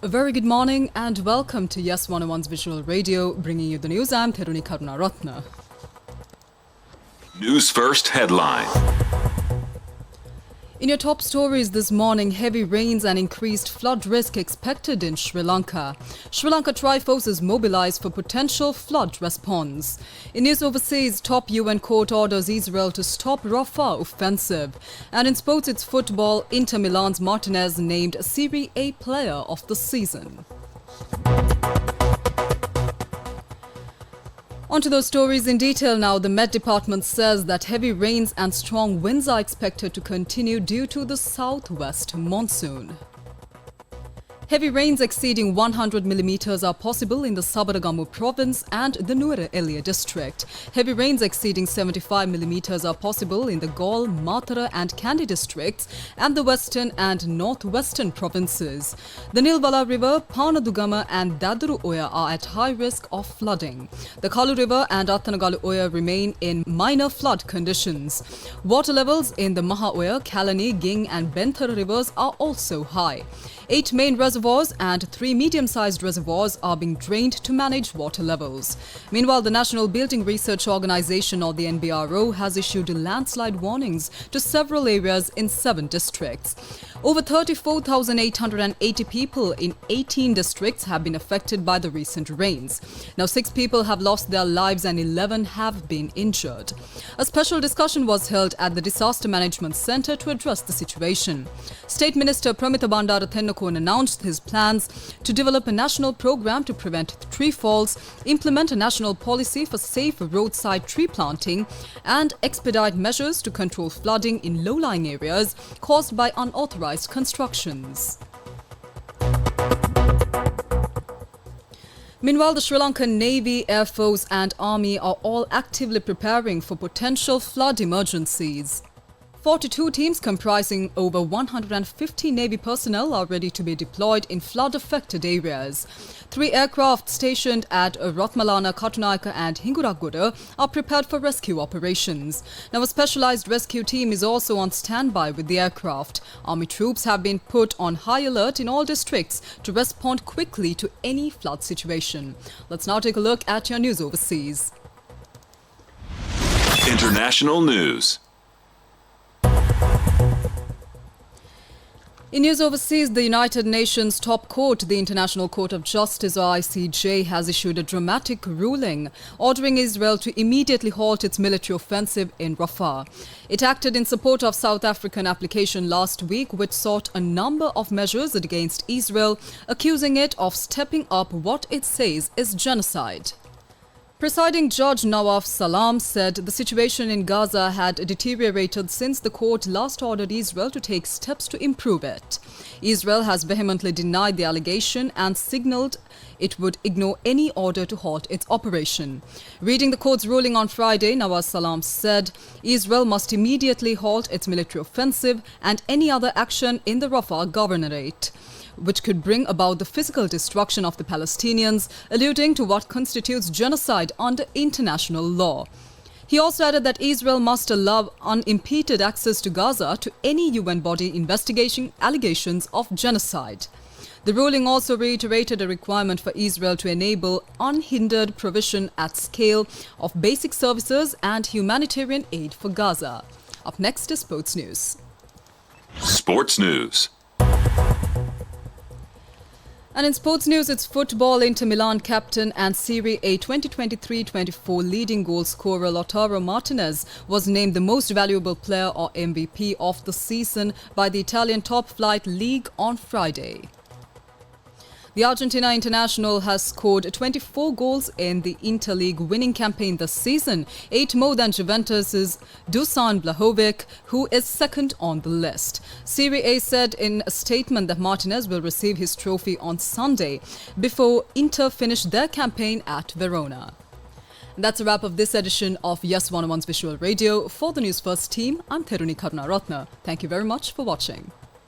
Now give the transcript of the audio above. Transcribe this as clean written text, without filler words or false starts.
A very good morning and welcome to Yes 101's Visual Radio, bringing you the news. I'm Theruni Karunaratna. News First headline. In your top stories this morning, heavy rains and increased flood risk expected in Sri Lanka. Sri Lanka Triforces mobilized for potential flood response. In news overseas, top UN court orders Israel to stop Rafah offensive. And in sports, it's football, Inter Milan's Martinez named Serie A player of the season. On to those stories in detail now. The Met Department says that heavy rains and strong winds are expected to continue due to the southwest monsoon. Heavy rains exceeding 100 millimeters are possible in the Sabaragamu province and the Nuwara Eliya district. Heavy rains exceeding 75 millimeters are possible in the Galle, Matara and Kandy districts and the western and northwestern provinces. The Nilwala River, Panadugama and Daduru Oya are at high risk of flooding. The Kalu River and Attanagalu Oya remain in minor flood conditions. Water levels in the Maha Oya, Kalani, Ging and Benthara rivers are also high. 8 main reservoirs and 3 medium-sized reservoirs are being drained to manage water levels. Meanwhile, the National Building Research Organization, or the NBRO, has issued landslide warnings to several areas in 7 districts. Over 34,880 people in 18 districts have been affected by the recent rains. Now, 6 people have lost their lives and 11 have been injured. A special discussion was held at the Disaster Management Center to address the situation. State Minister Pramita Bandara Tennakon announced his plans to develop a national program to prevent tree falls, implement a national policy for safe roadside tree planting, and expedite measures to control flooding in low-lying areas caused by unauthorized constructions. Meanwhile, the Sri Lankan Navy, Air Force and Army are all actively preparing for potential flood emergencies. 42 teams comprising over 150 Navy personnel are ready to be deployed in flood-affected areas. 3 aircraft stationed at Ratmalana, Katunayaka and Hinguragura are prepared for rescue operations. Now, a specialized rescue team is also on standby with the aircraft. Army troops have been put on high alert in all districts to respond quickly to any flood situation. Let's now take a look at your news overseas. International news. In news overseas, the United Nations top court, the International Court of Justice or ICJ, has issued a dramatic ruling ordering Israel to immediately halt its military offensive in Rafah. It acted in support of South African application last week, which sought a number of measures against Israel, accusing it of stepping up what it says is genocide. Presiding Judge Nawaf Salam said the situation in Gaza had deteriorated since the court last ordered Israel to take steps to improve it. Israel has vehemently denied the allegation and signaled it would ignore any order to halt its operation. Reading the court's ruling on Friday, Nawaf Salam said Israel must immediately halt its military offensive and any other action in the Rafah governorate, which could bring about the physical destruction of the Palestinians, alluding to what constitutes genocide under international law. He also added that Israel must allow unimpeded access to Gaza to any UN body investigating allegations of genocide. The ruling also reiterated a requirement for Israel to enable unhindered provision at scale of basic services and humanitarian aid for Gaza. Up next is sports news. Sports news. And in sports news, it's football. Inter Milan captain and Serie A 2023-24 leading goal scorer Lautaro Martinez was named the most valuable player or MVP of the season by the Italian top-flight league on Friday. The Argentina international has scored 24 goals in the Interleague winning campaign this season, 8 more than Juventus's Dusan Vlahovic, who is second on the list. Serie A said in a statement that Martinez will receive his trophy on Sunday before Inter finish their campaign at Verona. And that's a wrap of this edition of Yes 101's Visual Radio. For the News First team, I'm Theruni Karunaratna. Thank you very much for watching.